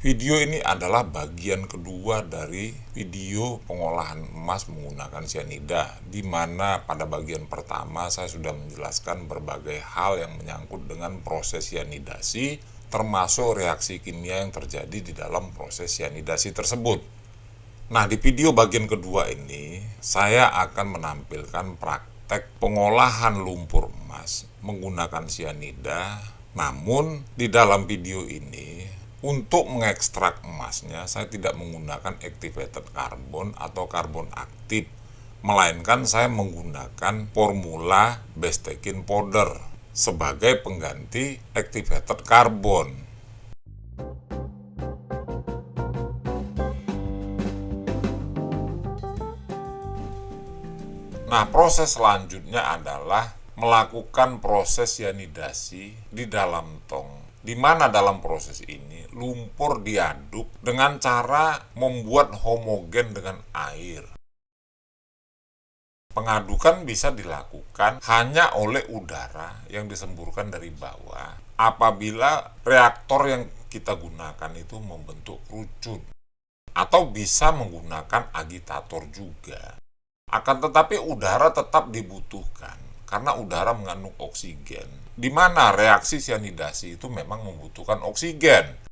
Video ini adalah bagian kedua dari video pengolahan emas menggunakan cyanida, di mana pada bagian pertama saya sudah menjelaskan berbagai hal yang menyangkut dengan proses cyanidasi, termasuk reaksi kimia yang terjadi di dalam proses cyanidasi tersebut. Nah, di video bagian kedua ini, saya akan menampilkan praktek pengolahan lumpur emas menggunakan cyanida. Namun, di dalam video ini, untuk mengekstrak emasnya, saya tidak menggunakan activated carbon atau karbon aktif, melainkan saya menggunakan formula Bestekin powder sebagai pengganti activated carbon. Nah, proses selanjutnya adalah melakukan proses cyanidasi di dalam tong, di mana dalam proses ini lumpur diaduk dengan cara membuat homogen dengan air. Pengadukan bisa dilakukan hanya oleh udara yang disemburkan dari bawah apabila reaktor yang kita gunakan itu membentuk kerucut, atau bisa menggunakan agitator juga. Akan tetapi udara tetap dibutuhkan karena udara mengandung oksigen, di mana reaksi cyanidasi itu memang membutuhkan oksigen.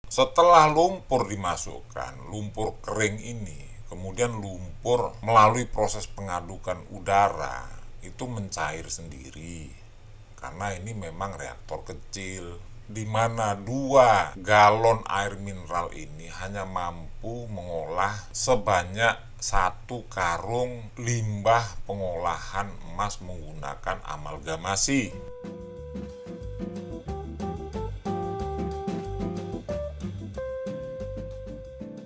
Setelah lumpur dimasukkan, lumpur kering ini, kemudian lumpur melalui proses pengadukan udara itu mencair sendiri, karena ini memang reaktor kecil, di mana 2 galon air mineral ini hanya mampu mengolah sebanyak 1 karung limbah pengolahan emas menggunakan amalgamasi.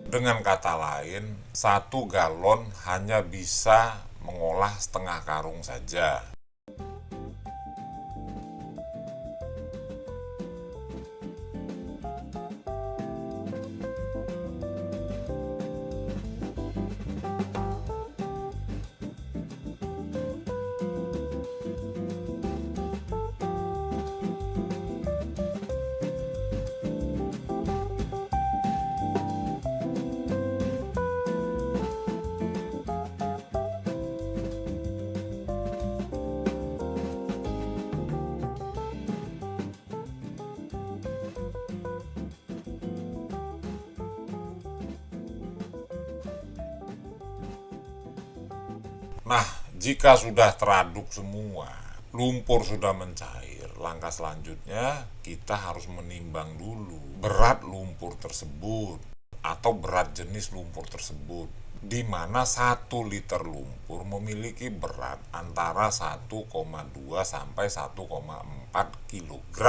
Dengan kata lain, 1 galon hanya bisa mengolah setengah karung saja. Nah, jika sudah teraduk semua, lumpur sudah mencair, langkah selanjutnya kita harus menimbang dulu berat lumpur tersebut atau berat jenis lumpur tersebut, di mana 1 liter lumpur memiliki berat antara 1,2 sampai 1,4 kg.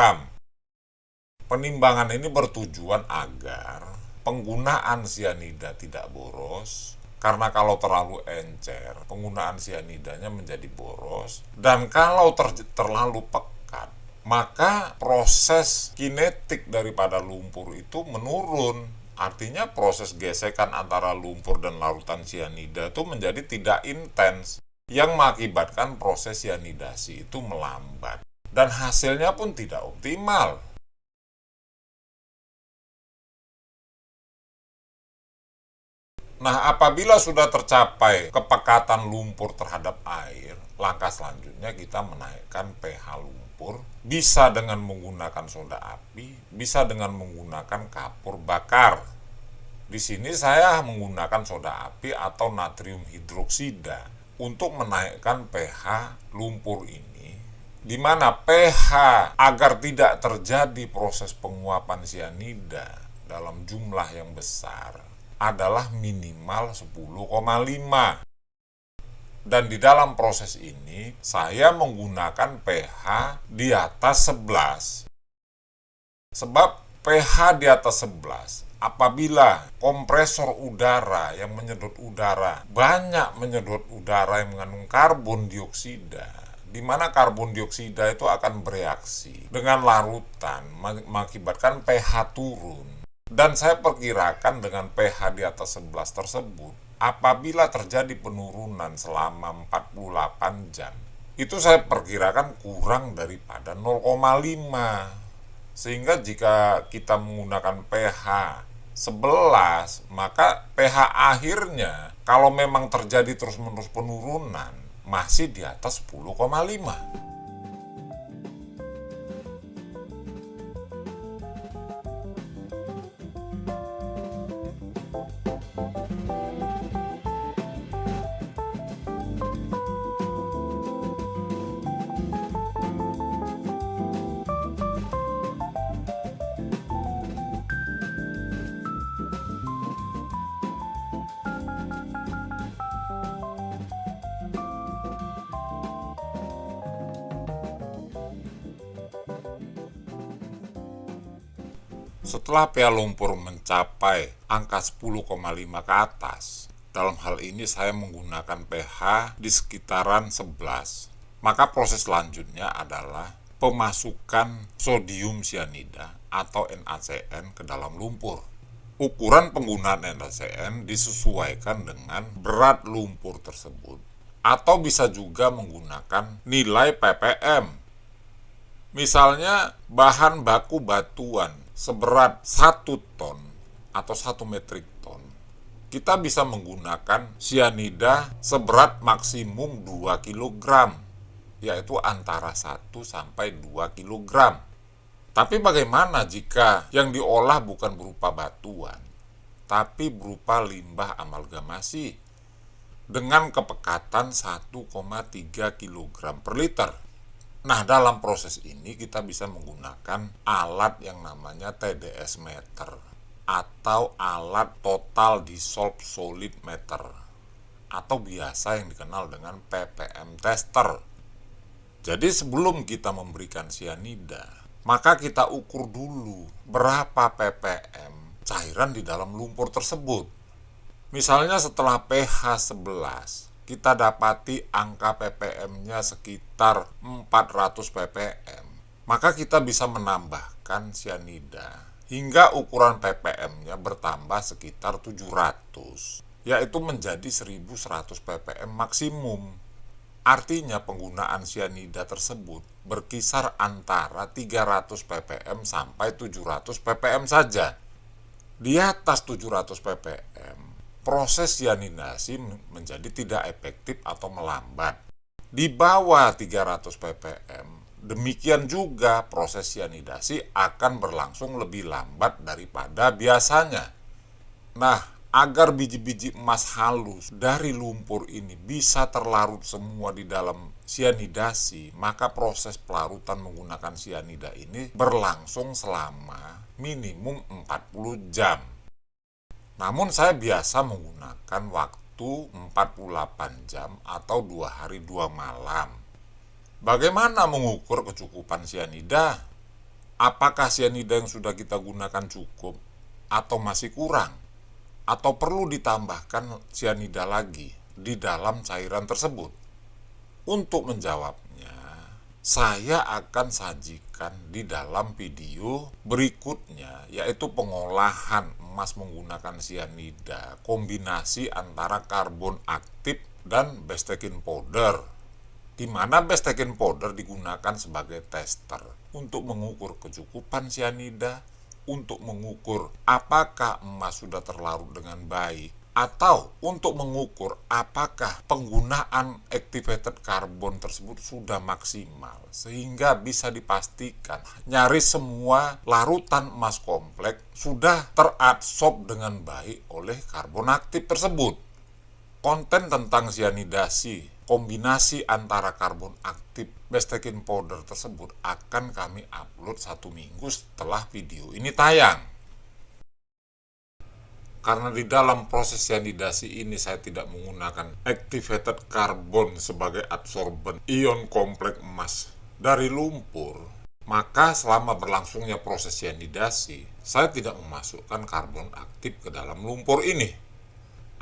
Penimbangan ini bertujuan agar penggunaan cyanida tidak boros, karena kalau terlalu encer, penggunaan cyanidanya menjadi boros, dan kalau terlalu pekat, maka proses kinetik daripada lumpur itu menurun. Artinya proses gesekan antara lumpur dan larutan cyanida itu menjadi tidak intens, yang mengakibatkan proses cyanidasi itu melambat, dan hasilnya pun tidak optimal. Nah, apabila sudah tercapai kepekatan lumpur terhadap air, langkah selanjutnya kita menaikkan pH lumpur, bisa dengan menggunakan soda api, bisa dengan menggunakan kapur bakar. Di sini saya menggunakan soda api atau natrium hidroksida untuk menaikkan pH lumpur ini, di mana pH agar tidak terjadi proses penguapan cyanida dalam jumlah yang besar adalah minimal 10,5. Dan di dalam proses ini saya menggunakan pH di atas 11. Sebab pH di atas 11, apabila kompresor udara yang menyedot udara banyak menyedot udara yang mengandung karbon dioksida, di mana karbon dioksida itu akan bereaksi dengan larutan mengakibatkan pH turun. Dan saya perkirakan dengan pH di atas 11 tersebut, apabila terjadi penurunan selama 48 jam, itu saya perkirakan kurang daripada 0,5. Sehingga jika kita menggunakan pH 11, maka pH akhirnya kalau memang terjadi terus-menerus penurunan masih di atas 10,5. Setelah pH lumpur mencapai angka 10,5 ke atas, dalam hal ini saya menggunakan pH di sekitaran 11, maka proses selanjutnya adalah pemasukan sodium cyanida atau NaCN ke dalam lumpur. Ukuran penggunaan NaCN disesuaikan dengan berat lumpur tersebut, atau bisa juga menggunakan nilai ppm. Misalnya bahan baku batuan seberat 1 ton atau 1 metrik ton, kita bisa menggunakan cyanida seberat maksimum 2 kg, yaitu antara 1 sampai 2 kg. Tapi bagaimana jika yang diolah bukan berupa batuan, tapi berupa limbah amalgamasi dengan kepekatan 1,3 kg per liter? Nah, dalam proses ini kita bisa menggunakan alat yang namanya TDS meter atau alat total dissolved solid meter atau biasa yang dikenal dengan ppm tester. Jadi sebelum kita memberikan cyanida, maka kita ukur dulu berapa ppm cairan di dalam lumpur tersebut. Misalnya setelah pH 11, kita dapati angka ppm-nya sekitar 400 ppm, maka kita bisa menambahkan cyanida hingga ukuran ppm-nya bertambah sekitar 700, yaitu menjadi 1100 ppm maksimum. Artinya penggunaan cyanida tersebut berkisar antara 300 ppm sampai 700 ppm saja. Di atas 700 ppm, proses cyanidasi menjadi tidak efektif atau melambat. Di bawah 300 ppm, demikian juga proses cyanidasi akan berlangsung lebih lambat daripada biasanya. Nah, agar biji-biji emas halus dari lumpur ini bisa terlarut semua di dalam cyanidasi, maka proses pelarutan menggunakan cyanida ini berlangsung selama minimum 40 jam. Namun saya biasa menggunakan waktu 48 jam atau 2 hari 2 malam. Bagaimana mengukur kecukupan cyanida? Apakah cyanida yang sudah kita gunakan cukup atau masih kurang? Atau perlu ditambahkan cyanida lagi di dalam cairan tersebut? Untuk menjawabnya, saya akan sajikan di dalam video berikutnya, yaitu pengolahan emas menggunakan cyanida, kombinasi antara karbon aktif dan bestekin powder, di mana bestekin powder digunakan sebagai tester untuk mengukur kecukupan cyanida, untuk mengukur apakah emas sudah terlarut dengan baik, atau untuk mengukur apakah penggunaan activated carbon tersebut sudah maksimal, sehingga bisa dipastikan nyaris semua larutan emas kompleks sudah teradsorb dengan baik oleh karbon aktif tersebut. Konten tentang cyanidasi, kombinasi antara karbon aktif bestekin powder tersebut akan kami upload 1 minggu setelah video ini tayang. Karena di dalam proses cyanidasi ini saya tidak menggunakan activated carbon sebagai absorben ion kompleks emas dari lumpur, maka selama berlangsungnya proses cyanidasi, saya tidak memasukkan karbon aktif ke dalam lumpur ini.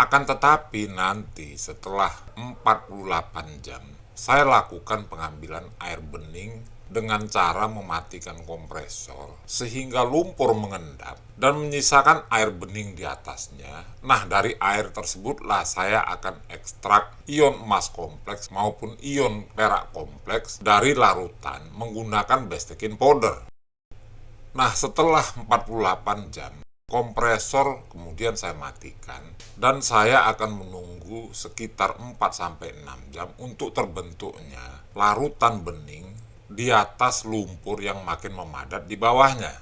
Akan tetapi nanti setelah 48 jam, saya lakukan pengambilan air bening dengan cara mematikan kompresor sehingga lumpur mengendap dan menyisakan air bening di atasnya. Nah, dari air tersebutlah saya akan ekstrak ion emas kompleks maupun ion perak kompleks dari larutan menggunakan bestekin powder. Nah, setelah 48 jam, kompresor kemudian saya matikan dan saya akan menunggu sekitar 4-6 jam untuk terbentuknya larutan bening di atas lumpur yang makin memadat di bawahnya.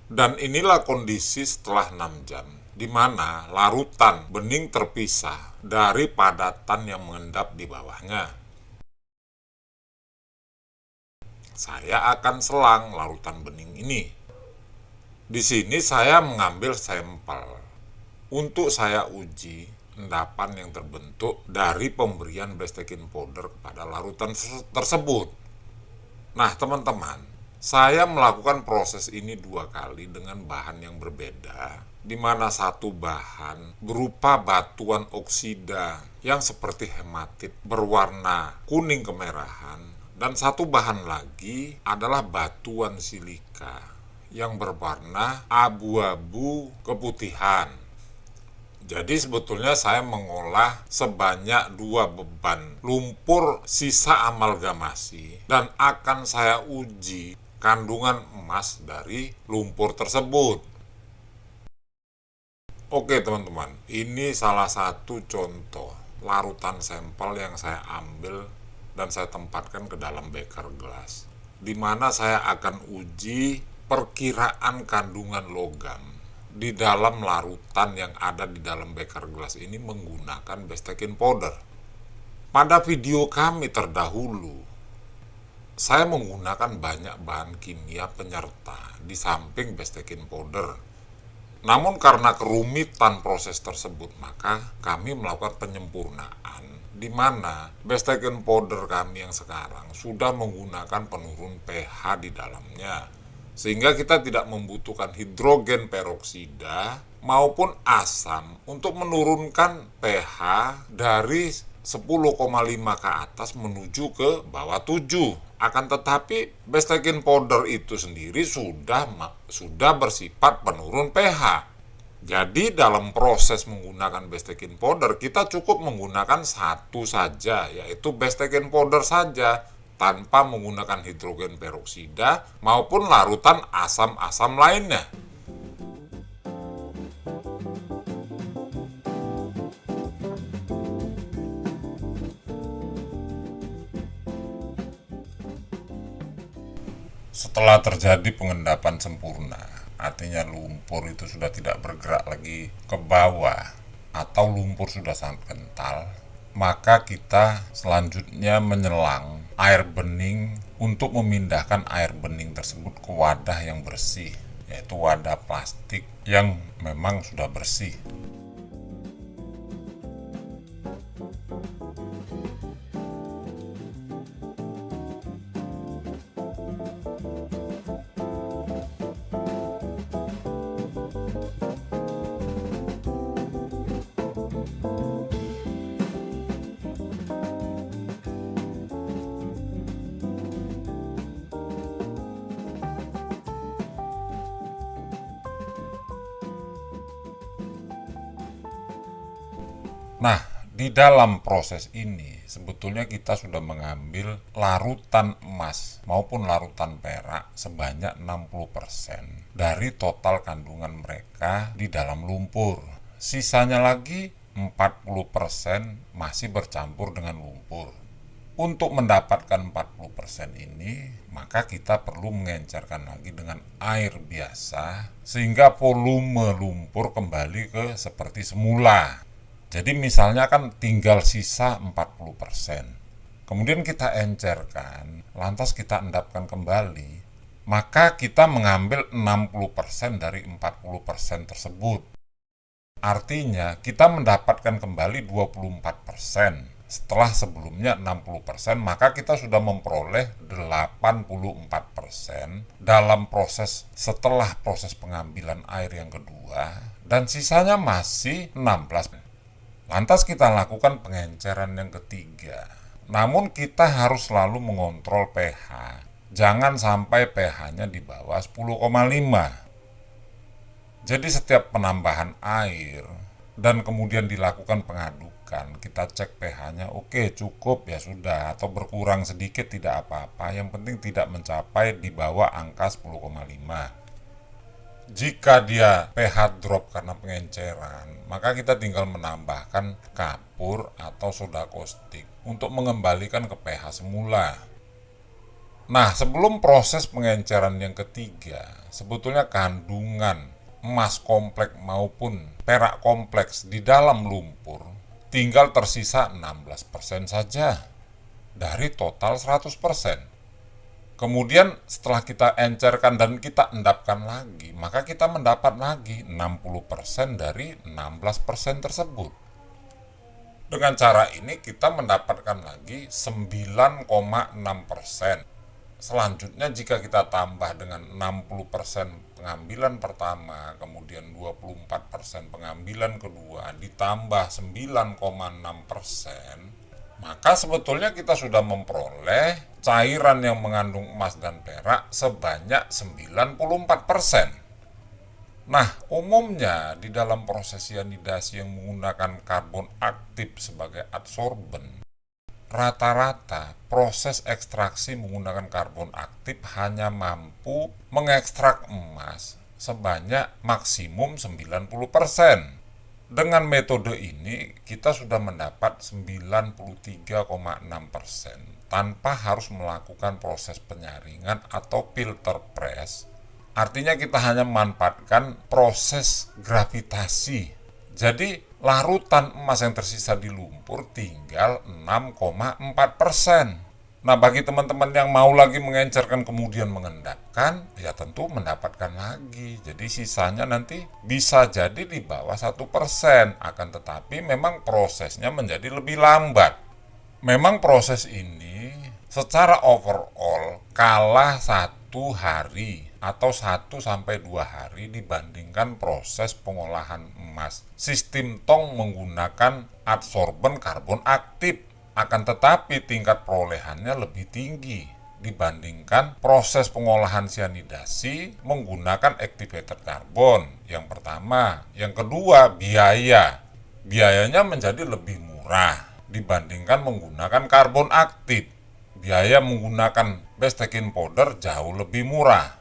Dan inilah kondisi setelah 6 jam, di mana larutan bening terpisah dari padatan yang mengendap di bawahnya. Saya akan selang larutan bening ini. Di sini saya mengambil sampel untuk saya uji endapan yang terbentuk dari pemberian Bestekin powder kepada larutan tersebut. Nah, teman-teman, saya melakukan proses ini 2 kali dengan bahan yang berbeda, di mana satu bahan berupa batuan oksida yang seperti hematit berwarna kuning kemerahan, dan satu bahan lagi adalah batuan silika yang berwarna abu-abu keputihan. Jadi sebetulnya saya mengolah sebanyak 2 beban lumpur sisa amalgamasi dan akan saya uji kandungan emas dari lumpur tersebut. Oke teman-teman, ini salah satu contoh larutan sampel yang saya ambil dan saya tempatkan ke dalam beker gelas, di mana saya akan uji perkiraan kandungan logam di dalam larutan yang ada di dalam beker gelas ini menggunakan Bestekin powder. Pada video kami terdahulu, saya menggunakan banyak bahan kimia penyerta di samping Bestekin powder. Namun karena kerumitan proses tersebut, maka kami melakukan penyempurnaan, di mana Bestekin powder kami yang sekarang sudah menggunakan penurun pH di dalamnya, sehingga kita tidak membutuhkan hidrogen peroksida maupun asam untuk menurunkan pH dari 10,5 ke atas menuju ke bawah 7. Akan tetapi Bestekin powder itu sendiri sudah bersifat penurun pH. Jadi dalam proses menggunakan Bestekin powder kita cukup menggunakan satu saja, yaitu Bestekin powder saja, tanpa menggunakan hidrogen peroksida maupun larutan asam-asam lainnya. Setelah terjadi pengendapan sempurna, artinya lumpur itu sudah tidak bergerak lagi ke bawah atau lumpur sudah sangat kental, maka kita selanjutnya menyelang air bening untuk memindahkan air bening tersebut ke wadah yang bersih, yaitu wadah plastik yang memang sudah bersih. Nah, di dalam proses ini sebetulnya kita sudah mengambil larutan emas maupun larutan perak sebanyak 60% dari total kandungan mereka di dalam lumpur. Sisanya lagi 40% masih bercampur dengan lumpur. Untuk mendapatkan 40% ini, maka kita perlu mengencerkan lagi dengan air biasa sehingga volume lumpur kembali ke seperti semula. Jadi misalnya kan tinggal sisa 40%. Kemudian kita encerkan, lantas kita endapkan kembali, maka kita mengambil 60% dari 40% tersebut. Artinya kita mendapatkan kembali 24%. Setelah sebelumnya 60%, maka kita sudah memperoleh 84% dalam proses setelah proses pengambilan air yang kedua, dan sisanya masih 16%. Lantas kita lakukan pengenceran yang ketiga. Namun kita harus selalu mengontrol pH. Jangan sampai pH-nya di bawah 10,5. Jadi setiap penambahan air dan kemudian dilakukan pengadukan, kita cek pH-nya, oke cukup ya sudah, atau berkurang sedikit tidak apa-apa, yang penting tidak mencapai di bawah angka 10,5. Jika dia pH drop karena pengenceran, maka kita tinggal menambahkan kapur atau soda caustic untuk mengembalikan ke pH semula. Nah, sebelum proses pengenceran yang ketiga, sebetulnya kandungan emas kompleks maupun perak kompleks di dalam lumpur tinggal tersisa 16% saja dari total 100%. Kemudian setelah kita encerkan dan kita endapkan lagi, maka kita mendapat lagi 60% dari 16% tersebut. Dengan cara ini kita mendapatkan lagi 9,6%. Selanjutnya jika kita tambah dengan 60% pengambilan pertama, kemudian 24% pengambilan kedua, ditambah 9,6%, maka sebetulnya kita sudah memperoleh cairan yang mengandung emas dan perak sebanyak 94%. Nah, umumnya di dalam proses sianidasi yang menggunakan karbon aktif sebagai adsorben, rata-rata proses ekstraksi menggunakan karbon aktif hanya mampu mengekstrak emas sebanyak maksimum 90%. Dengan metode ini kita sudah mendapat 93,6% tanpa harus melakukan proses penyaringan atau filter press. Artinya kita hanya memanfaatkan proses gravitasi. Jadi larutan emas yang tersisa di lumpur tinggal 6,4%. Nah, bagi teman-teman yang mau lagi mengencerkan kemudian mengendapkan, ya tentu mendapatkan lagi. Jadi sisanya nanti bisa jadi di bawah 1%. Akan tetapi memang prosesnya menjadi lebih lambat. Memang proses ini secara overall kalah 1 hari atau 1-2 hari dibandingkan proses pengolahan emas sistem tong menggunakan adsorben karbon aktif. Akan tetapi tingkat perolehannya lebih tinggi dibandingkan proses pengolahan sianidasi menggunakan activated karbon. Yang pertama, yang kedua biayanya menjadi lebih murah dibandingkan menggunakan karbon aktif. Biaya menggunakan baking powder jauh lebih murah.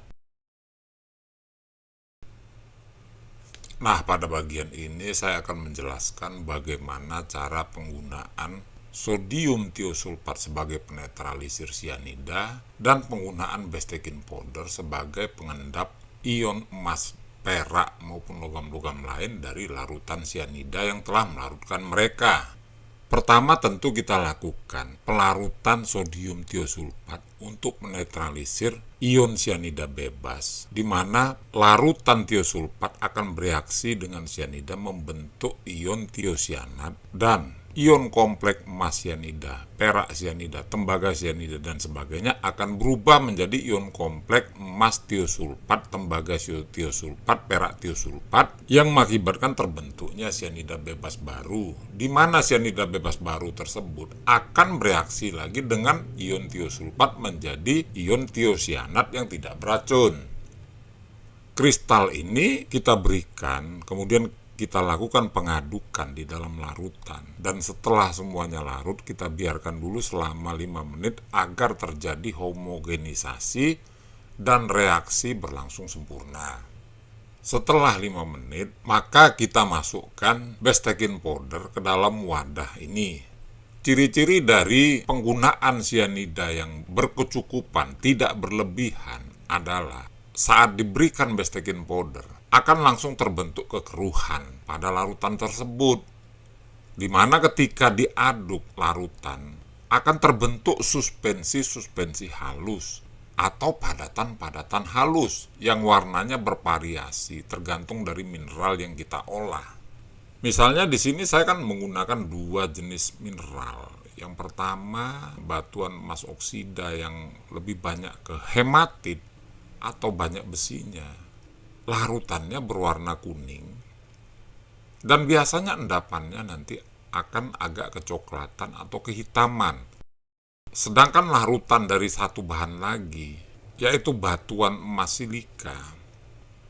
Nah, pada bagian ini saya akan menjelaskan bagaimana cara penggunaan sodium tiosulfat sebagai penetralisir sianida dan penggunaan baking powder sebagai pengendap ion emas, perak maupun logam-logam lain dari larutan sianida yang telah melarutkan mereka. Pertama tentu kita lakukan pelarutan sodium tiosulfat untuk menetralisir ion sianida bebas, di mana larutan tiosulfat akan bereaksi dengan sianida membentuk ion tiosianat dan ion kompleks emas sianida, perak sianida, tembaga sianida, dan sebagainya akan berubah menjadi ion kompleks emas tiosulfat, tembaga tiosulfat, perak tiosulfat yang mengakibatkan terbentuknya sianida bebas baru, di mana sianida bebas baru tersebut akan bereaksi lagi dengan ion tiosulfat menjadi ion tiosianat yang tidak beracun. Kristal ini kita berikan, kemudian kita lakukan pengadukan di dalam larutan, dan setelah semuanya larut kita biarkan dulu selama 5 menit agar terjadi homogenisasi dan reaksi berlangsung sempurna. Setelah 5 menit maka kita masukkan baking powder ke dalam wadah ini. Ciri-ciri dari penggunaan sianida yang berkecukupan, tidak berlebihan adalah saat diberikan baking powder akan langsung terbentuk kekeruhan pada larutan tersebut, di mana ketika diaduk larutan akan terbentuk suspensi-suspensi halus atau padatan-padatan halus yang warnanya bervariasi tergantung dari mineral yang kita olah. Misalnya di sini saya kan menggunakan 2 jenis mineral. Yang pertama batuan emas oksida yang lebih banyak ke hematit atau banyak besinya. Larutannya berwarna kuning dan biasanya endapannya nanti akan agak kecoklatan atau kehitaman. Sedangkan larutan dari satu bahan lagi, yaitu batuan emas silika,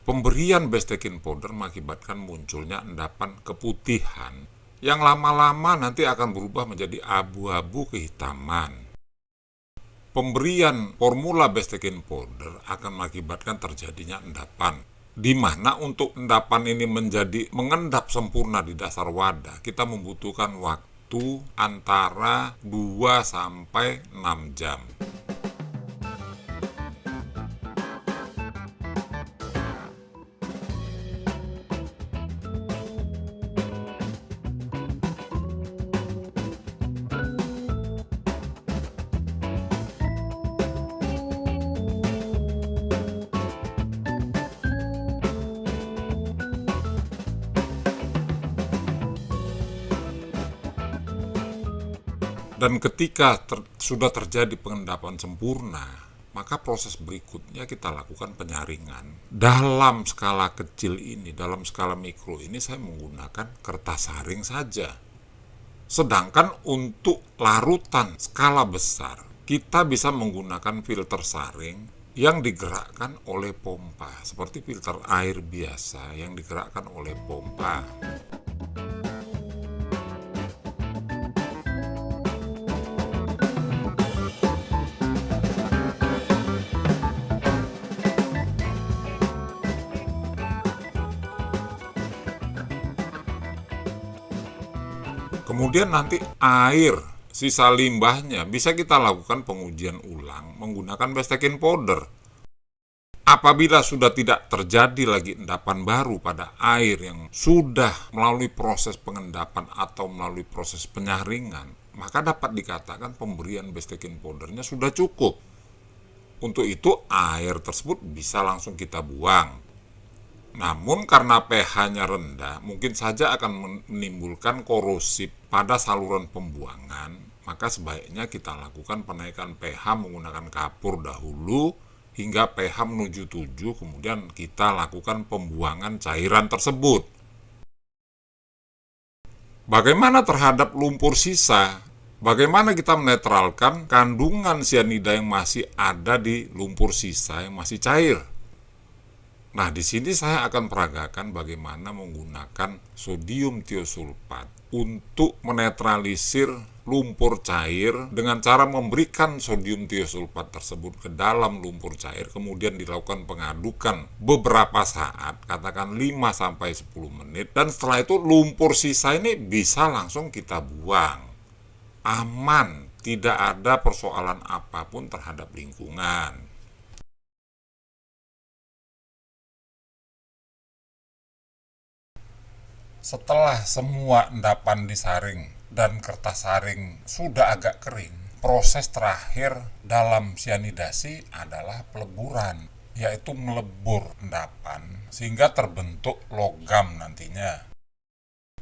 Pemberian bestekin powder mengakibatkan munculnya endapan keputihan yang lama-lama nanti akan berubah menjadi abu-abu kehitaman. Pemberian formula bestekin powder akan mengakibatkan terjadinya endapan, di mana untuk endapan ini menjadi mengendap sempurna di dasar wadah, kita membutuhkan waktu antara 2 sampai 6 jam. Dan ketika sudah terjadi pengendapan sempurna, maka proses berikutnya kita lakukan penyaringan. Dalam skala kecil ini, dalam skala mikro ini saya menggunakan kertas saring saja. Sedangkan untuk larutan skala besar, kita bisa menggunakan filter saring yang digerakkan oleh pompa, seperti filter air biasa yang digerakkan oleh pompa. Kemudian nanti air, sisa limbahnya bisa kita lakukan pengujian ulang menggunakan bestekin powder. Apabila sudah tidak terjadi lagi endapan baru pada air yang sudah melalui proses pengendapan atau melalui proses penyaringan, maka dapat dikatakan pemberian bestekin powdernya sudah cukup. Untuk itu air tersebut bisa langsung kita buang. Namun karena pH-nya rendah, mungkin saja akan menimbulkan korosif pada saluran pembuangan, maka sebaiknya kita lakukan penaikan pH menggunakan kapur dahulu hingga pH menuju 7, kemudian kita lakukan pembuangan cairan tersebut. Bagaimana terhadap lumpur sisa? Bagaimana kita menetralkan kandungan sianida yang masih ada di lumpur sisa yang masih cair? Nah, di sini saya akan peragakan bagaimana menggunakan sodium tiosulfat untuk menetralisir lumpur cair dengan cara memberikan sodium tiosulfat tersebut ke dalam lumpur cair, kemudian dilakukan pengadukan beberapa saat, katakan 5-10 menit, dan setelah itu lumpur sisa ini bisa langsung kita buang. Aman, tidak ada persoalan apapun terhadap lingkungan. Setelah semua endapan disaring dan kertas saring sudah agak kering, proses terakhir dalam sianidasi adalah peleburan, yaitu melebur endapan sehingga terbentuk logam nantinya.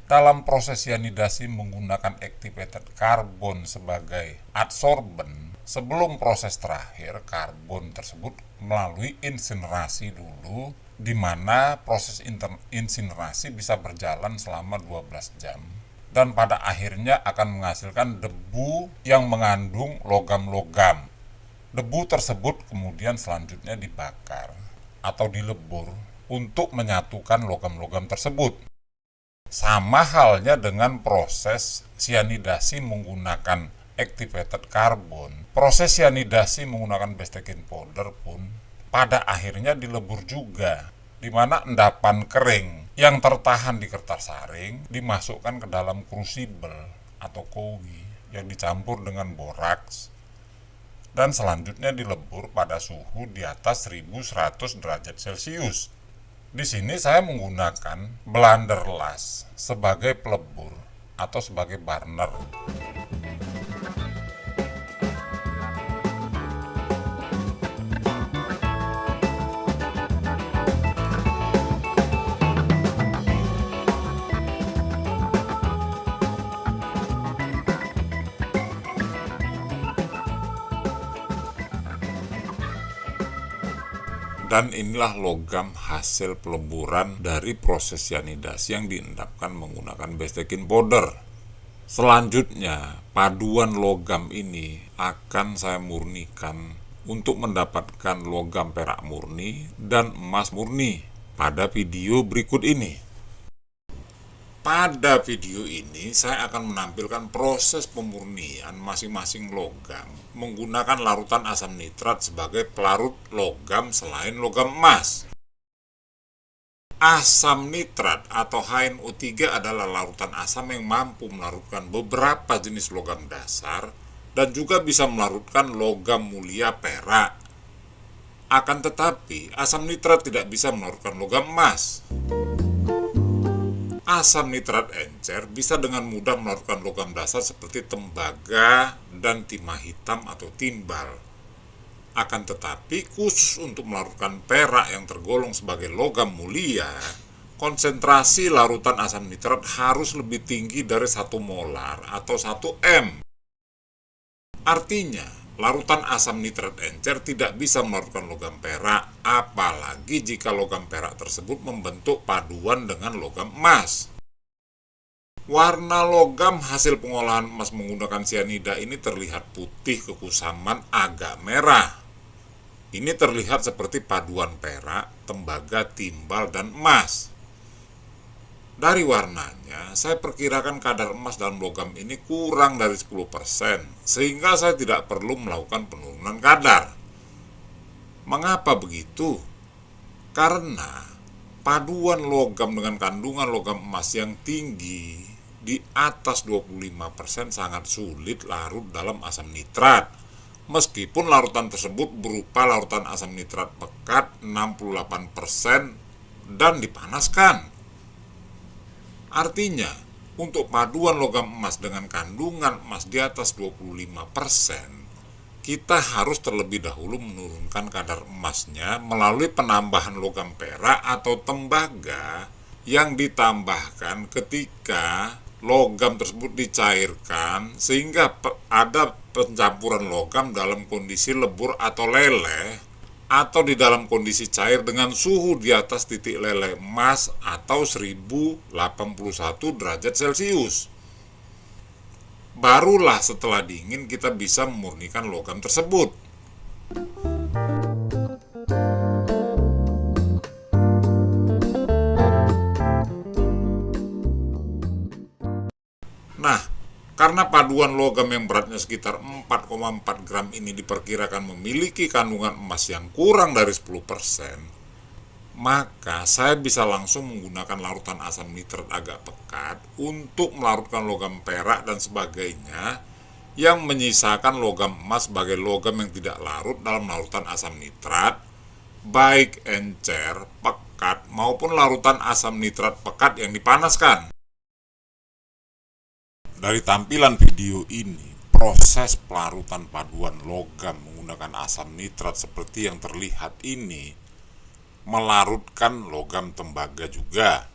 Dalam proses sianidasi menggunakan activated carbon sebagai adsorben, sebelum proses terakhir karbon tersebut melalui insinerasi dulu, di mana proses insinerasi bisa berjalan selama 12 jam dan pada akhirnya akan menghasilkan debu yang mengandung logam-logam. Debu tersebut kemudian selanjutnya dibakar atau dilebur untuk menyatukan logam-logam tersebut. Sama halnya dengan proses sianidasi menggunakan activated carbon. Proses sianidasi menggunakan bestekin powder pun pada akhirnya dilebur juga, di mana endapan kering yang tertahan di kertas saring dimasukkan ke dalam crucible atau kowi yang dicampur dengan boraks dan selanjutnya dilebur pada suhu di atas 1100 derajat Celcius. Di sini saya menggunakan blender las sebagai pelebur atau sebagai burner. Dan inilah logam hasil peleburan dari proses sianidasi yang diendapkan menggunakan bestekin powder. Selanjutnya, paduan logam ini akan saya murnikan untuk mendapatkan logam perak murni dan emas murni pada video berikut ini. Pada video ini saya akan menampilkan proses pemurnian masing-masing logam menggunakan larutan asam nitrat sebagai pelarut logam selain logam emas. Asam nitrat atau HNO3 adalah larutan asam yang mampu melarutkan beberapa jenis logam dasar dan juga bisa melarutkan logam mulia perak. Akan tetapi, asam nitrat tidak bisa melarutkan logam emas. Asam nitrat encer bisa dengan mudah melarutkan logam dasar seperti tembaga dan timah hitam atau timbal. Akan tetapi, khusus untuk melarutkan perak yang tergolong sebagai logam mulia, konsentrasi larutan asam nitrat harus lebih tinggi dari 1 molar atau 1 M. Artinya, larutan asam nitrat encer tidak bisa melarutkan logam perak, apalagi jika logam perak tersebut membentuk paduan dengan logam emas. Warna logam hasil pengolahan emas menggunakan sianida ini terlihat putih kekusaman agak merah. Ini terlihat seperti paduan perak, tembaga, timbal, dan emas. Dari warnanya, saya perkirakan kadar emas dalam logam ini kurang dari 10%, sehingga saya tidak perlu melakukan penurunan kadar. Mengapa begitu? Karena paduan logam dengan kandungan logam emas yang tinggi di atas 25% sangat sulit larut dalam asam nitrat. Meskipun larutan tersebut berupa larutan asam nitrat pekat 68% dan dipanaskan. Artinya, untuk paduan logam emas dengan kandungan emas di atas 25%, kita harus terlebih dahulu menurunkan kadar emasnya melalui penambahan logam perak atau tembaga yang ditambahkan ketika logam tersebut dicairkan sehingga ada pencampuran logam dalam kondisi lebur atau leleh atau di dalam kondisi cair dengan suhu di atas titik leleh emas atau 1081 derajat Celcius. Barulah setelah dingin kita bisa memurnikan logam tersebut. Nah, karena paduan logam yang beratnya sekitar 4,4 gram ini diperkirakan memiliki kandungan emas yang kurang dari 10%, maka saya bisa langsung menggunakan larutan asam nitrat agak pekat untuk melarutkan logam perak dan sebagainya yang menyisakan logam emas sebagai logam yang tidak larut dalam larutan asam nitrat, baik encer, pekat, maupun larutan asam nitrat pekat yang dipanaskan. Dari tampilan video ini, proses pelarutan paduan logam menggunakan asam nitrat seperti yang terlihat ini melarutkan logam tembaga juga.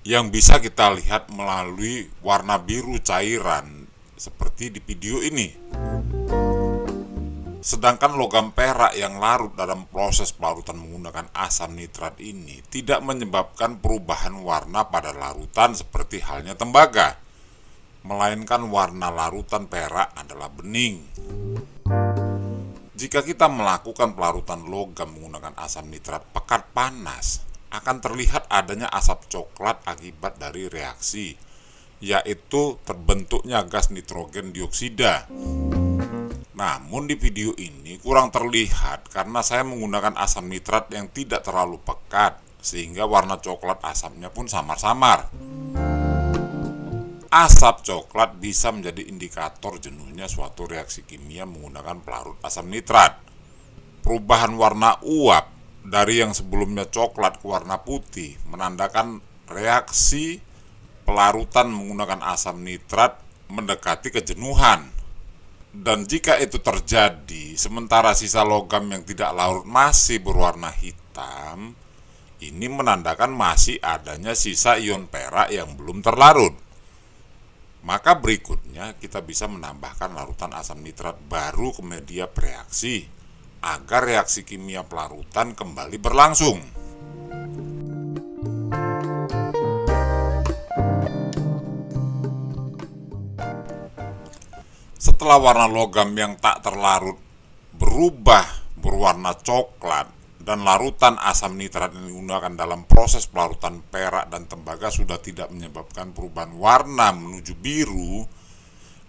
Yang bisa kita lihat melalui warna biru cairan seperti di video ini. Sedangkan logam perak yang larut dalam proses pelarutan menggunakan asam nitrat ini tidak menyebabkan perubahan warna pada larutan seperti halnya tembaga, melainkan warna larutan perak adalah bening. Jika kita melakukan pelarutan logam menggunakan asam nitrat pekat panas, akan terlihat adanya asap coklat akibat dari reaksi, yaitu terbentuknya gas nitrogen dioksida. Namun di video ini kurang terlihat karena saya menggunakan asam nitrat yang tidak terlalu pekat, sehingga warna coklat asamnya pun samar-samar. Asap coklat bisa menjadi indikator jenuhnya suatu reaksi kimia menggunakan pelarut asam nitrat. Perubahan warna uap dari yang sebelumnya coklat ke warna putih menandakan reaksi pelarutan menggunakan asam nitrat mendekati kejenuhan. Dan jika itu terjadi sementara sisa logam yang tidak larut masih berwarna hitam, ini menandakan masih adanya sisa ion perak yang belum terlarut. Maka berikutnya kita bisa menambahkan larutan asam nitrat baru ke media bereaksi agar reaksi kimia pelarutan kembali berlangsung. Setelah warna logam yang tak terlarut berubah berwarna coklat dan larutan asam nitrat yang digunakan dalam proses pelarutan perak dan tembaga sudah tidak menyebabkan perubahan warna menuju biru,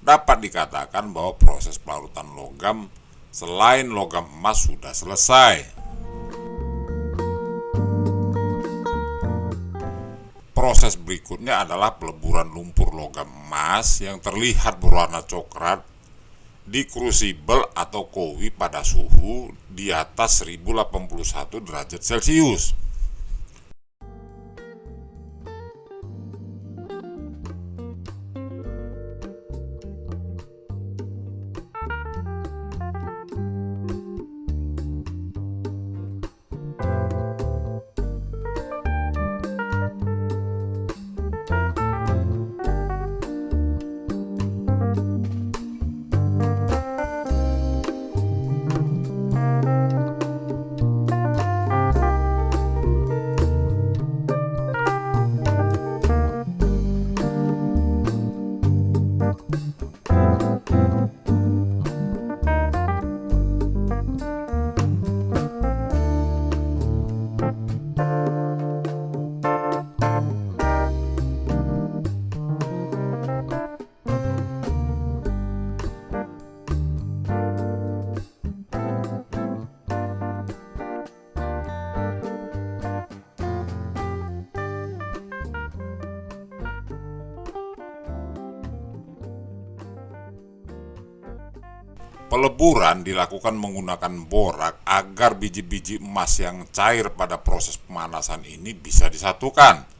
dapat dikatakan bahwa proses pelarutan logam selain logam emas sudah selesai. Proses berikutnya adalah peleburan lumpur logam emas yang terlihat berwarna coklat di krusibel atau kowi pada suhu di atas 1081 derajat Celcius. Peleburan dilakukan menggunakan borak agar biji-biji emas yang cair pada proses pemanasan ini bisa disatukan.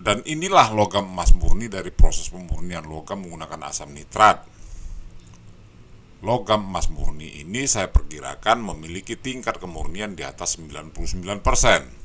Dan inilah logam emas murni dari proses pemurnian logam menggunakan asam nitrat. Logam emas murni ini saya perkirakan memiliki tingkat kemurnian di atas 99%.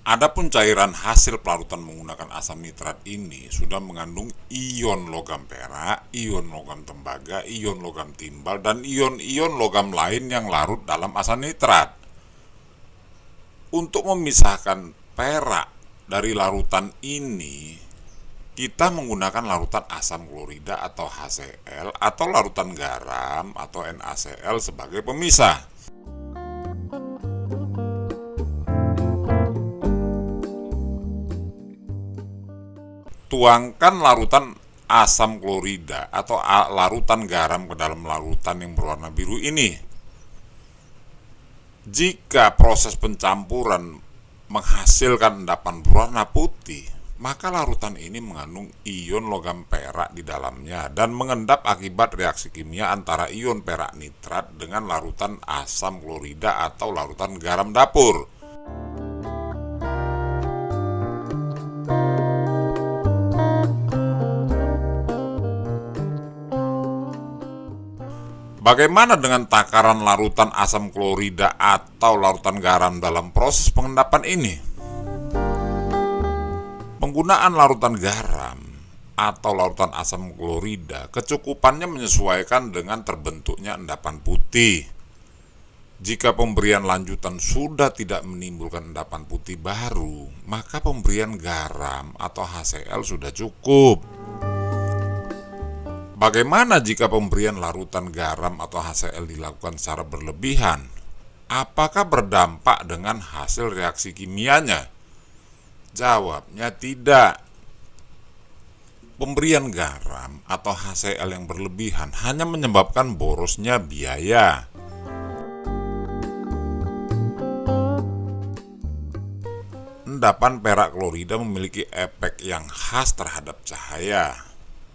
Adapun cairan hasil pelarutan menggunakan asam nitrat ini sudah mengandung ion logam perak, ion logam tembaga, ion logam timbal, dan ion-ion logam lain yang larut dalam asam nitrat. Untuk memisahkan perak dari larutan ini, kita menggunakan larutan asam klorida atau HCl atau larutan garam atau NaCl sebagai pemisah. Tuangkan larutan asam klorida atau larutan garam ke dalam larutan yang berwarna biru ini. Jika proses pencampuran menghasilkan endapan berwarna putih, maka larutan ini mengandung ion logam perak di dalamnya dan mengendap akibat reaksi kimia antara ion perak nitrat dengan larutan asam klorida atau larutan garam dapur. Bagaimana dengan takaran larutan asam klorida atau larutan garam dalam proses pengendapan ini? Penggunaan larutan garam atau larutan asam klorida kecukupannya menyesuaikan dengan terbentuknya endapan putih. Jika pemberian lanjutan sudah tidak menimbulkan endapan putih baru, maka pemberian garam atau HCl sudah cukup. Bagaimana jika pemberian larutan garam atau HCl dilakukan secara berlebihan? Apakah berdampak dengan hasil reaksi kimianya? Jawabnya tidak. Pemberian garam atau HCl yang berlebihan hanya menyebabkan borosnya biaya. Endapan perak klorida memiliki efek yang khas terhadap cahaya,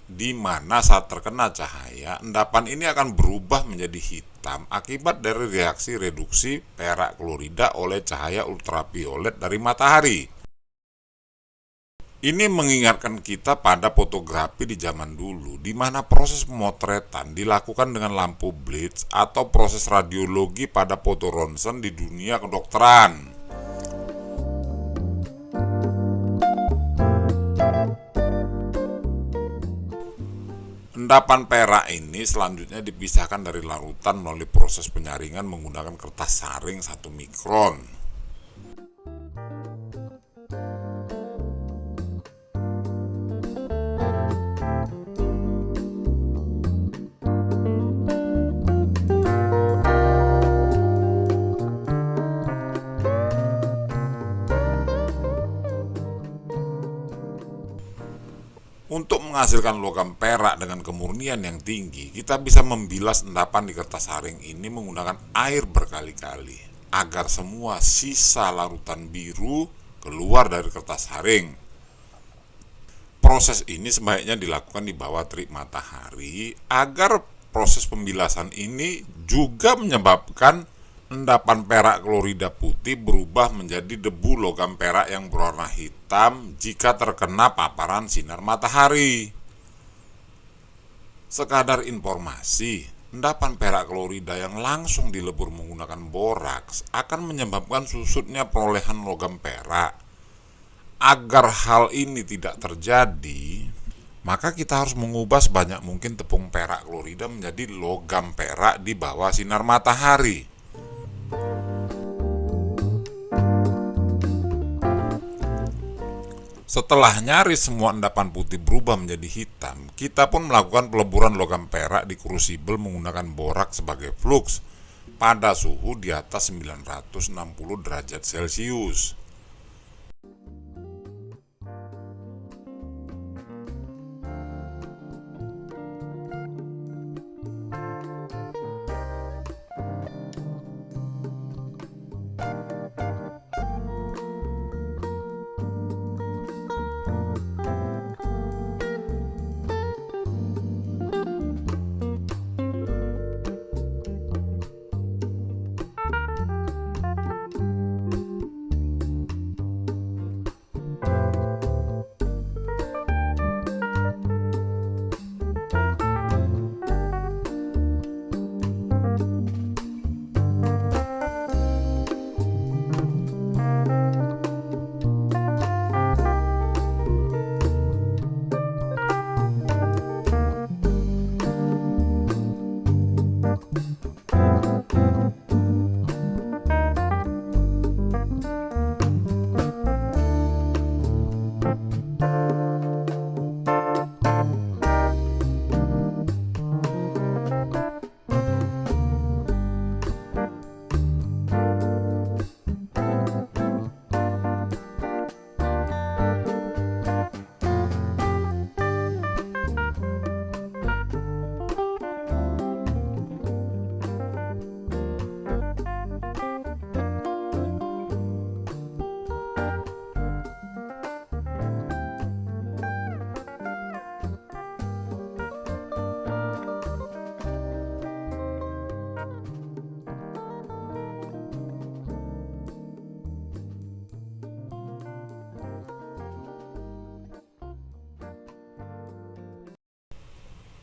di mana saat terkena cahaya, endapan ini akan berubah menjadi hitam akibat dari reaksi reduksi perak klorida oleh cahaya ultraviolet dari matahari. Ini mengingatkan kita pada fotografi di zaman dulu, di mana proses pemotretan dilakukan dengan lampu blitz atau proses radiologi pada foto ronsen di dunia kedokteran. Endapan perak ini selanjutnya dipisahkan dari larutan melalui proses penyaringan menggunakan kertas saring 1 mikron. Untuk menghasilkan logam perak dengan kemurnian yang tinggi, kita bisa membilas endapan di kertas saring ini menggunakan air berkali-kali agar semua sisa larutan biru keluar dari kertas saring. Proses ini sebaiknya dilakukan di bawah terik matahari agar proses pembilasan ini juga menyebabkan endapan perak klorida putih berubah menjadi debu logam perak yang berwarna hitam jika terkena paparan sinar matahari. Sekadar informasi, endapan perak klorida yang langsung dilebur menggunakan boraks akan menyebabkan susutnya perolehan logam perak. Agar hal ini tidak terjadi, maka kita harus mengubah sebanyak mungkin tepung perak klorida menjadi logam perak di bawah sinar matahari. Setelah nyaris semua endapan putih berubah menjadi hitam, kita pun melakukan peleburan logam perak di krusibel menggunakan borak sebagai flux pada suhu di atas 960 derajat Celcius.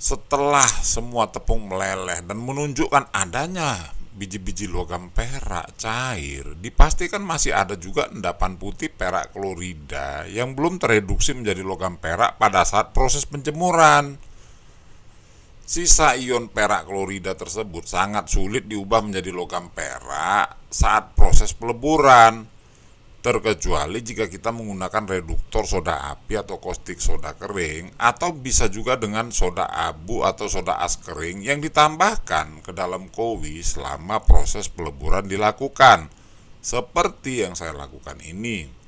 Setelah semua tepung meleleh dan menunjukkan adanya biji-biji logam perak cair, dipastikan masih ada juga endapan putih perak klorida yang belum tereduksi menjadi logam perak pada saat proses penjemuran. Sisa ion perak klorida tersebut sangat sulit diubah menjadi logam perak saat proses peleburan. terkecuali jika kita menggunakan reduktor soda api atau caustic soda kering, atau bisa juga dengan soda abu atau soda as kering yang ditambahkan ke dalam kowi selama proses peleburan dilakukan, seperti yang saya lakukan ini.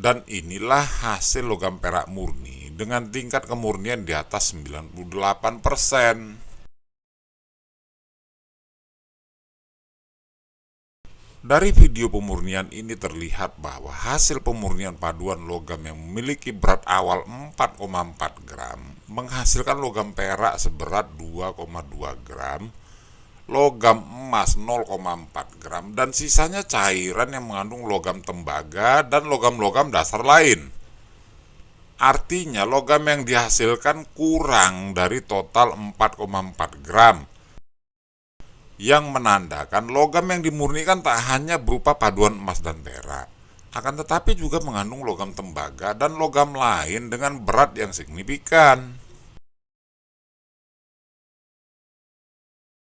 Dan inilah hasil logam perak murni dengan tingkat kemurnian di atas 98%. Dari video pemurnian ini terlihat bahwa hasil pemurnian paduan logam yang memiliki berat awal 4,4 gram menghasilkan logam perak seberat 2,2 gram, logam emas 0,4 gram, dan sisanya cairan yang mengandung logam tembaga dan logam-logam dasar lain. Artinya logam yang dihasilkan kurang dari total 4,4 gram, yang menandakan logam yang dimurnikan tak hanya berupa paduan emas dan perak, akan tetapi juga mengandung logam tembaga dan logam lain dengan berat yang signifikan.